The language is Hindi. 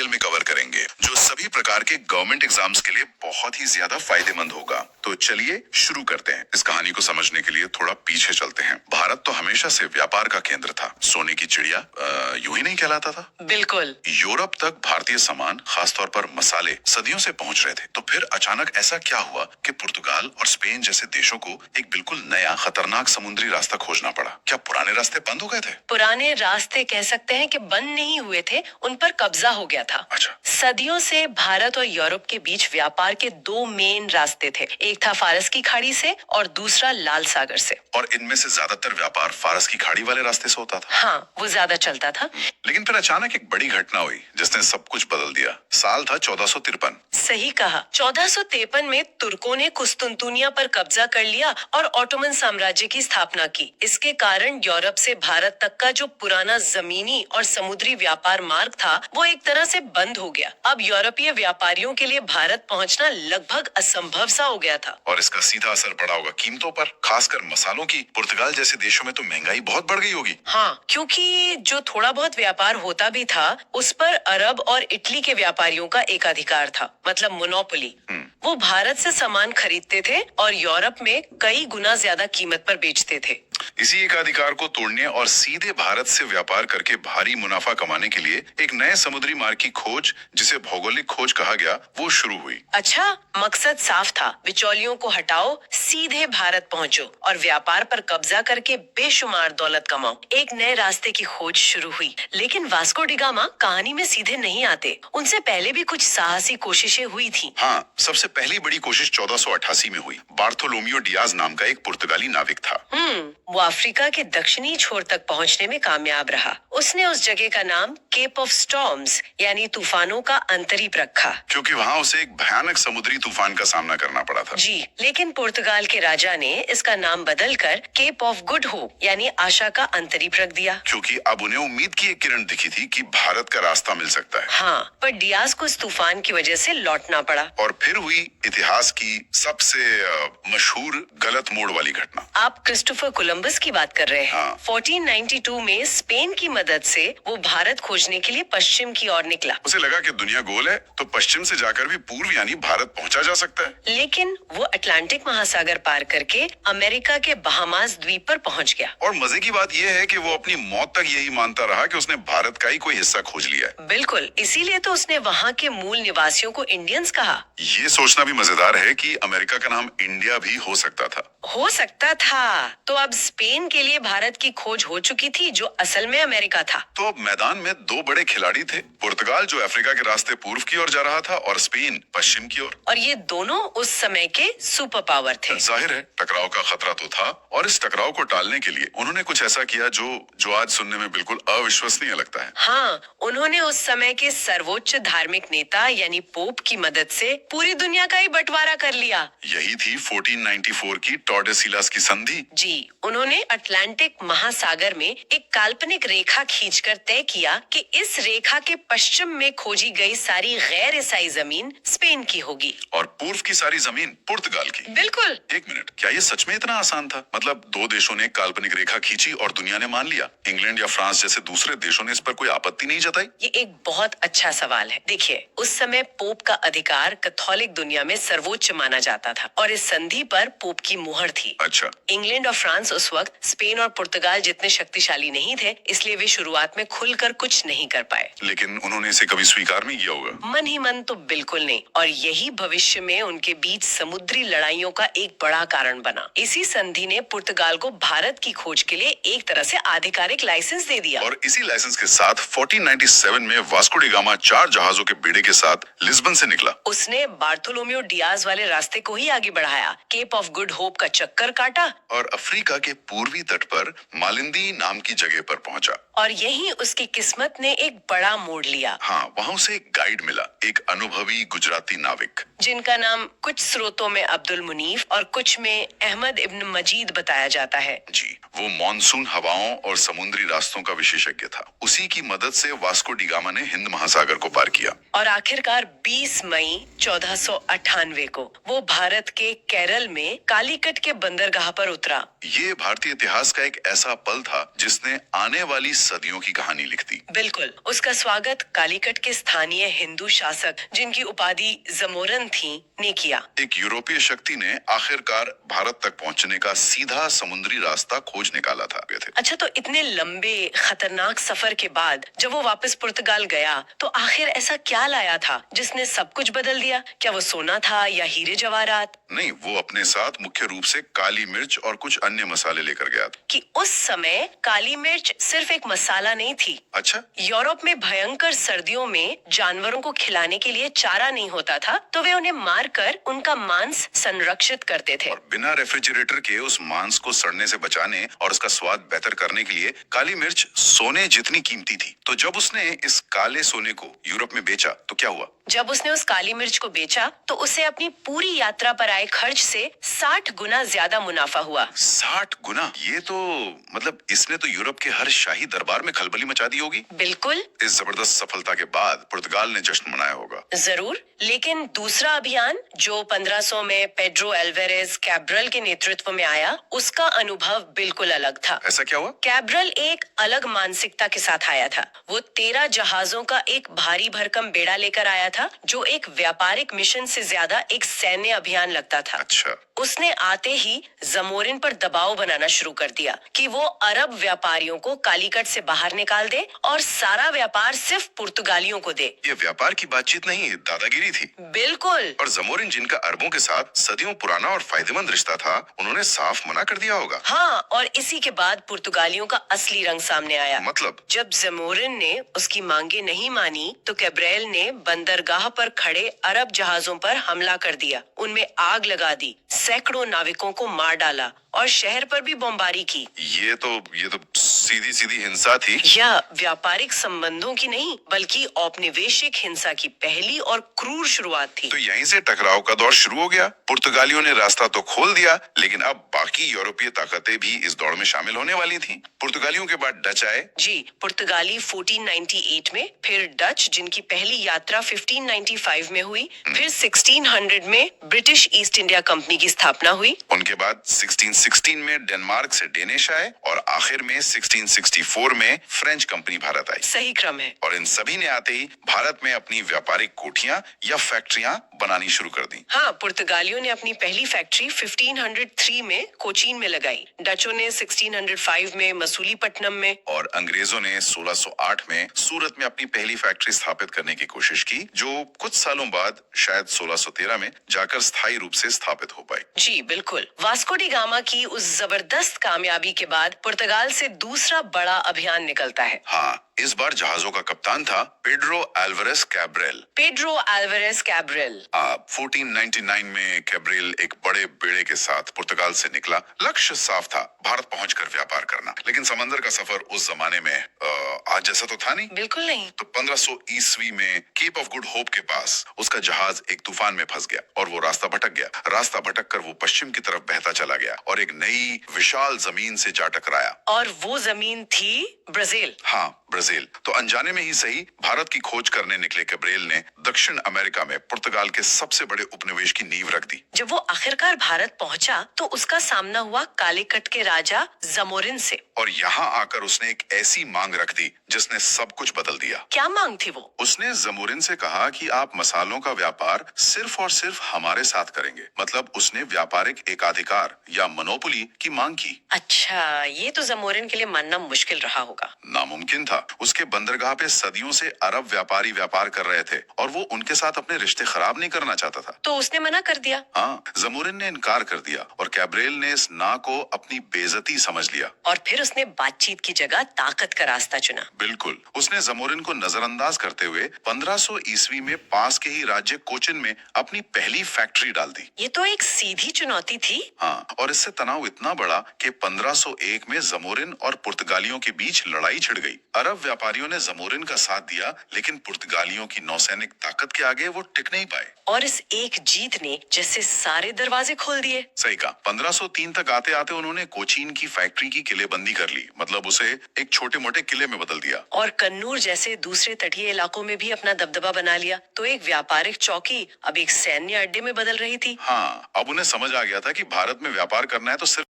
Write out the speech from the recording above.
डिटेल में कवर करेंगे, जो सभी प्रकार के गवर्नमेंट एग्जाम्स के लिए बहुत ही ज्यादा फायदेमंद होगा। तो चलिए शुरू करते हैं। इस कहानी को समझने के लिए थोड़ा पीछे चलते हैं। भारत तो हमेशा से व्यापार का केंद्र था। सोने की चिड़िया यूं ही नहीं कहलाता था। बिल्कुल। यूरोप तक भारतीय सामान, खासतौर पर मसाले, सदियों से पहुंच रहे थे। तो फिर अचानक ऐसा क्या हुआ कि पुर्तगाल और स्पेन जैसे देशों को एक बिल्कुल नया खतरनाक समुद्री रास्ता खोजना पड़ा? क्या पुराने रास्ते बंद हो गए थे? पुराने रास्ते कह सकते हैं कि बंद नहीं हुए थे, उन पर कब्जा हो गया था। अच्छा। सदियों से भारत और यूरोप के बीच व्यापार के दो मेन रास्ते थे। एक था फारस की खाड़ी से और दूसरा लाल सागर से। और इनमें से ज्यादातर व्यापार फारस की खाड़ी वाले रास्ते से होता था। हाँ, वो ज्यादा चलता था। लेकिन फिर अचानक एक बड़ी घटना हुई जिसने सब कुछ बदल दिया। साल था 1453। सही कहा। 1453 में तुर्कों ने कुस्तुनतुनिया पर कब्जा कर लिया और ऑटोमन साम्राज्य की स्थापना की। इसके कारण यूरोप से भारत तक का जो पुराना जमीनी और समुद्री व्यापार मार्ग था, वो एक तरह से बंद हो गया। अब यूरोपीय व्यापारियों के लिए भारत पहुंचना लगभग असंभव सा हो गया था। और इसका सीधा असर पड़ा होगा कीमतों पर, खासकर मसालों की। पुर्तगाल जैसे देशों में तो महंगाई बहुत बढ़ गई होगी। हाँ, क्योंकि जो थोड़ा बहुत व्यापार होता भी था, उस पर अरब और इटली के व्यापारियों का एकाधिकार था, मतलब मोनोपोली। वो भारत से सामान खरीदते थे और यूरोप में कई गुना ज्यादा कीमत पर बेचते थे। इसी एकाधिकार को तोड़ने और सीधे भारत से व्यापार करके भारी मुनाफा कमाने के लिए एक नए समुद्री मार्ग की खोज, जिसे भौगोलिक खोज कहा गया, वो शुरू हुई। अच्छा, मकसद साफ था। बिचौलियों को हटाओ, सीधे भारत पहुंचो और व्यापार पर कब्जा करके बेशुमार दौलत कमाओ। एक नए रास्ते की खोज शुरू हुई। लेकिन वास्को डी गामा कहानी में सीधे नहीं आते। उनसे पहले भी कुछ साहसी कोशिशें हुई थी। हाँ, सबसे पहली बड़ी कोशिश 1488 में हुई। बार्थोलोमियो डियाज नाम का एक पुर्तगाली नाविक था। वो अफ्रीका के दक्षिणी छोर तक पहुंचने में कामयाब रहा। उसने उस जगह का नाम केप ऑफ स्टॉर्म्स यानी तूफानों का अंतरीप रखा, क्योंकि वहाँ उसे एक भयानक समुद्री तूफान का सामना करना पड़ा था। जी, लेकिन पुर्तगाल के राजा ने इसका नाम बदलकर केप ऑफ गुड होप यानी आशा का अंतरीप रख दिया, क्योंकि अब उन्हें उम्मीद की एक किरण दिखी थी कि भारत का रास्ता मिल सकता है। हाँ, पर डियाज को इस तूफान की वजह से लौटना पड़ा। और फिर हुई इतिहास की सबसे मशहूर गलत मोड़ वाली घटना। आप क्रिस्टोफर कोलंबस की बात कर रहे हैं। हाँ। 1492 में स्पेन की मदद से वो भारत खोजने के लिए पश्चिम की ओर निकला। उसे लगा कि दुनिया गोल है, तो पश्चिम से जाकर भी पूर्व यानी भारत पहुंचा जा सकता है। लेकिन वो अटलांटिक महासागर पार करके अमेरिका के बहामास द्वीप पर पहुंच गया। और मजे की बात यह है कि वो अपनी मौत तक यही मानता रहा कि उसने भारत का ही कोई हिस्सा खोज लिया है। बिल्कुल, इसीलिए तो उसने वहाँ के मूल निवासियों को इंडियंस कहा। ये सोचना भी मजेदार है कि अमेरिका का नाम इंडिया भी हो सकता था। हो सकता था। तो अब स्पेन के लिए भारत की खोज हो चुकी थी, जो असल में अमेरिका था। तो अब मैदान में दो बड़े खिलाड़ी थे। पुर्तगाल जो अफ्रीका के रास्ते पूर्व की ओर जा रहा था और स्पेन पश्चिम की ओर। और ये दोनों उस समय के सुपर पावर थे। जाहिर है टकराव का खतरा तो था, और इस टकराव को टालने के लिए उन्होंने कुछ ऐसा किया जो आज सुनने में बिल्कुल अविश्वसनीय लगता है। हाँ, उन्होंने उस समय के सर्वोच्च धार्मिक नेता यानी पोप की मदद से पूरी दुनिया का ही बंटवारा कर लिया। यही थी 1494 की टॉर्डेसिलास की संधि। जी, उन्होंने अटलांटिक महासागर में एक काल्पनिक रेखा खींचकर तय किया कि इस रेखा के पश्चिम में खोजी गई सारी गैर ईसाई जमीन स्पेन की होगी और पूर्व की सारी जमीन पुर्तगाल की। बिल्कुल। एक मिनट, क्या ये सच में इतना आसान था? मतलब दो देशों ने काल्पनिक रेखा खींची और दुनिया ने मान लिया? इंग्लैंड या फ्रांस जैसे दूसरे देशों ने इस पर कोई आपत्ति नहीं जताई? ये एक बहुत अच्छा सवाल है। देखिए, उस समय पोप का अधिकार कैथोलिक दुनिया में सर्वोच्च माना जाता था और इस संधि पर पोप की मुहर थी। अच्छा। इंग्लैंड और फ्रांस उस वक्त स्पेन और पुर्तगाल जितने शक्तिशाली नहीं थे, इसलिए वे शुरुआत में खुलकर कुछ नहीं कर पाए। लेकिन उन्होंने इसे कभी स्वीकार नहीं किया होगा। मन ही मन तो बिल्कुल नहीं, और यही भविष्य में उनके बीच समुद्री लड़ाइयों का एक बड़ा कारण बना। इसी संधि ने पुर्तगाल को भारत की खोज के लिए एक तरह से आधिकारिक लाइसेंस दे दिया। और इसी लाइसेंस के साथ 1497 में वास्को डी गामा 4 जहाजों के बेड़े के साथ लिस्बन से निकला। उसने बार्थोलोमियो डियाज वाले रास्ते को ही आगे बढ़ाया, केप ऑफ गुड होप का चक्कर काटा और अफ्रीका के पूर्वी तट पर मालिंदी नाम की जगह पर पहुंचा। और यहीं उसकी किस्मत ने एक बड़ा मोड़ लिया। हाँ, वहाँ उसे एक गाइड मिला, एक अनुभवी गुजराती नाविक, जिनका नाम कुछ स्रोतों में अब्दुल मुनीफ और कुछ में अहमद इब्न मजीद बताया जाता है। जी, वो मॉनसून हवाओं और समुद्री रास्तों का विशेषज्ञ था। उसी की मदद से वास्को डी गामा ने हिंद महासागर को पार किया। और आखिरकार 20 मई 1498 को वो भारत के केरल में कालीकट के बंदरगाह पर उतरा। ये भारतीय इतिहास का एक ऐसा पल था जिसने आने वाली सदियों की कहानी लिख दी। बिल्कुल, उसका स्वागत कालीकट के स्थानीय हिंदू शासक, जिनकी उपाधि जमोरन थी, ने किया। एक यूरोपीय शक्ति ने आखिरकार भारत तक पहुंचने का सीधा समुद्री रास्ता खोज निकाला था। अच्छा, तो इतने लंबे खतरनाक सफर के बाद जब वो वापस पुर्तगाल गया, तो आखिर ऐसा क्या लाया था जिसने सब कुछ बदल दिया? क्या वो सोना था या हीरे जवाहरात? नहीं, वो अपने साथ मुख्य रूप से काली मिर्च और कुछ अन्य मसाले लेकर गया था। कि उस समय काली मिर्च सिर्फ एक मसाला नहीं थी। अच्छा, यूरोप में भयंकर सर्दियों में जानवरों को खिलाने के लिए चारा नहीं होता था, तो वे उन्हें मारकर उनका मांस संरक्षित करते थे। और बिना रेफ्रिजरेटर के उस मांस को सड़ने से बचाने और उसका स्वाद बेहतर करने के लिए काली मिर्च सोने जितनी कीमती थी। तो जब उसने इस काले सोने को यूरोप में बेचा तो क्या हुआ? जब उसने उस काली मिर्च को बेचा, तो उसे अपनी पूरी यात्रा पर आए खर्च से 60 गुना ज्यादा मुनाफा हुआ। 60 गुना? ये तो मतलब इसने तो यूरोप के हर शाही दरबार में खलबली मचा दी होगी। बिल्कुल। इस जबरदस्त सफलता के बाद पुर्तगाल ने जश्न मनाया होगा। जरूर, लेकिन दूसरा अभियान जो 1500 में पेड्रो एल्वेरेज कैब्रल के नेतृत्व में आया, उसका अनुभव बिल्कुल अलग था। ऐसा क्या हुआ? कैब्रल एक अलग मानसिकता के साथ आया था। वो 13 जहाजों का एक भारी भरकम बेड़ा लेकर आया था, जो एक व्यापारिक मिशन से ज्यादा एक सैन्य अभियान लगता था। अच्छा, उसने आते ही जमोरिन पर दबाव बनाना शुरू कर दिया कि वो अरब व्यापारियों को कालीकट से बाहर निकाल दे और सारा व्यापार सिर्फ पुर्तगालियों को दे। ये व्यापार की बातचीत नहीं, दादागिरी थी। बिल्कुल। और जमोरिन, जिनका अरबों के साथ सदियों पुराना और फायदेमंद रिश्ता था, उन्होंने साफ मना कर दिया होगा। हाँ, और इसी के बाद पुर्तगालियों का असली रंग सामने आया। मतलब? जब जमोरिन ने उसकी मांगे नहीं मानी, तो कैब्रेल ने बंदरगाह पर खड़े अरब जहाजों पर हमला कर दिया, उनमें आग लगा दी, सैकड़ों नाविकों को मार डाला और शहर पर भी बमबारी की। ये तो सीधी सीधी हिंसा थी। यह व्यापारिक संबंधों की नहीं, बल्कि औपनिवेशिक हिंसा की पहली और क्रूर शुरुआत थी। तो यहीं से टकराव का दौर शुरू हो गया। पुर्तगालियों ने रास्ता तो खोल दिया, लेकिन अब बाकी यूरोपीय ताकतें भी इस दौड़ में शामिल होने वाली थीं। पुर्तगालियों के बाद डच आए। जी, पुर्तगाली 1498 में, फिर डच, जिनकी पहली यात्रा 1595 में हुई, फिर 1600 में ब्रिटिश ईस्ट इंडिया कंपनी की स्थापना हुई। उनके बाद 1616 में डेनमार्क से डेनिश आए और आखिर में 1664 में फ्रेंच कंपनी भारत आई। सही क्रम है। और इन सभी ने आते ही भारत में अपनी व्यापारिक कोठियां या फैक्ट्रियां बनानी शुरू कर दी। हाँ, पुर्तगालियों ने अपनी पहली फैक्ट्री 1503 में कोचीन में लगाई, डचों ने 1605 में मसूलीपट्टनम में, और अंग्रेजों ने 1608 में सूरत में अपनी पहली फैक्ट्री स्थापित करने की कोशिश की, जो कुछ सालों बाद शायद 1613 में जाकर स्थायी रूप से स्थापित हो पाई। जी बिल्कुल। वास्को डी गामा की उस जबरदस्त कामयाबी के बाद पुर्तगाल से दूसरा बड़ा अभियान निकलता है। हाँ, इस बार जहाजों का कप्तान था Pedro Alvares Cabral. Pedro Alvares Cabral. 1499 में कैब्रेल एक बड़े बेड़े के साथ पुर्तगाल से निकला। लक्ष्य साफ था, भारत पहुंचकर व्यापार करना। लेकिन समंदर का सफर उस जमाने में आज जैसा तो था नहीं। बिल्कुल नहीं। तो 1500 ईस्वी में केप ऑफ गुड होप के पास उसका जहाज एक तूफान में फंस गया और वो रास्ता भटक गया। रास्ता भटक कर वो पश्चिम की तरफ बहता चला गया और एक नई विशाल जमीन से जा टकराया। और वो जमीन थी ब्राजील। हाँ, ब्राजील। तो अनजाने में ही सही, भारत की खोज करने निकले कैब्रेल ने दक्षिण अमेरिका में पुर्तगाल के सबसे बड़े उपनिवेश की नींव रख दी। जब वो आखिरकार भारत पहुंचा, तो उसका सामना हुआ कालीकट के राजा जमोरिन से। और यहाँ आकर उसने एक ऐसी मांग रख दी जिसने सब कुछ बदल दिया। क्या मांग थी वो? उसने जमोरिन से कहा कि आप मसालों का व्यापार सिर्फ और सिर्फ हमारे साथ करेंगे। मतलब उसने व्यापारिक एकाधिकार या मोनोपोली की मांग की। अच्छा, ये तो जमोरिन के लिए मानना मुश्किल रहा होगा। नामुमकिन था। उसके बंदरगाह पे सदियों से अरब व्यापारी व्यापार कर रहे थे और वो उनके साथ अपने रिश्ते खराब नहीं करना चाहता था। तो उसने मना कर दिया। हाँ, जमोरिन ने इनकार कर दिया और कैब्रेल ने इस ना को अपनी बेइज्जती समझ लिया। और फिर उसने बातचीत की जगह ताकत का रास्ता चुना। बिल्कुल। उसने जमोरिन को नजरअंदाज करते हुए 1500 ईस्वी में पास के ही राज्य कोचिन में अपनी पहली फैक्ट्री डाल दी। ये तो एक सीधी चुनौती थी। हाँ, और इससे तनाव इतना बढ़ा कि 1501 में जमोरिन और पुर्तगालियों के बीच लड़ाई छिड़ गई। अरब व्यापारियों ने जमोरिन का साथ दिया, लेकिन पुर्तगालियों की नौसैनिक ताकत के आगे वो टिक नहीं पाए। और इस एक जीत ने जैसे सारे दरवाजे खोल दिए। सही कहा। 1503 तक आते आते उन्होंने कोचीन की फैक्ट्री की किलेबंदी कर ली। मतलब उसे एक छोटे मोटे किले में बदल दिया। और कन्नूर जैसे दूसरे तटीय इलाकों में भी अपना दबदबा बना लिया। तो एक व्यापारिक चौकी अब एक सैन्य अड्डे में बदल रही थी। हाँ, अब उन्हें समझ आ गया था कि भारत में व्यापार करना है तो सिर्फ